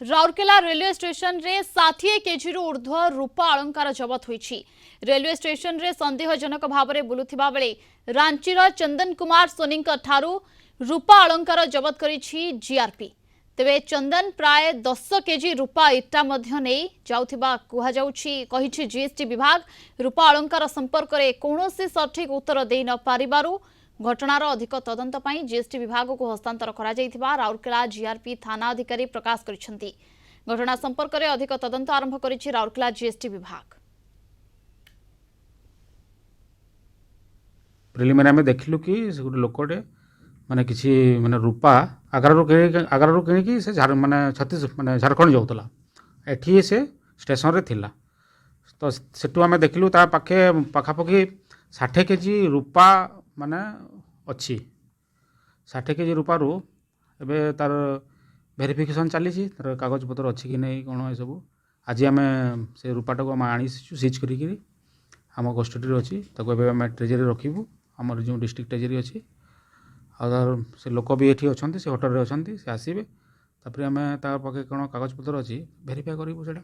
Rourkela railway station रे 60 KG ऊर्ध्व रूपा अलंकार जबत होईछि। रेलवे स्टेशन रे संदेहजनक भाव में बुलुथिबा बेले रांचीर चंदन कुमार सोनी ठारू रूपा अलंकार जबत करिछि जीआरपी। तेबे चंदन प्राय 10 केजी रूपा इटा मध्य नहीं जाउथिबा कहिछि जीएसटी विभाग। रूपा अलंकार संपर्क में कौनसी सठिक उत्तर दे न पारिबारु घटनार अधिक तदंत पाई जीएसटी विभाग को हस्तांतर करा जायथिबा राउरकेला जीआरपी थाना अधिकारी प्रकाश करिसेंती। घटना संपर्क में अधिक तदंत आरंभ करिछि राउरकेला जीएसटी विभाग। प्रिलिमिनारी में देखिलु कि गोटे लोकटे माने किसी माने रूपा आगरारू कि से माने छत्तीस माने झारखंड जाऊला एठी से स्टेशन रे थिला। तो सेटू आमे देखिलु ता पाखापाखि 60 केजी रूपा माने अच्छी 60 केजी रूपारू एबे तार वेरिफिकेशन चली तार कागज पत्र अच्छी कि नहीं कौन ये सब आज आम से रूपाटा को आम आनी सीज करी आम कस्टडी अच्छी आम ट्रेजरी रखू आमर जो डिस्ट्रिक्ट ट्रेजरी अच्छी से लोक भी ये अच्छा से होटल अच्छा से आसवे तापर आम पाखे कौन कागज पत्र अच्छी भेरीफाई करूँ से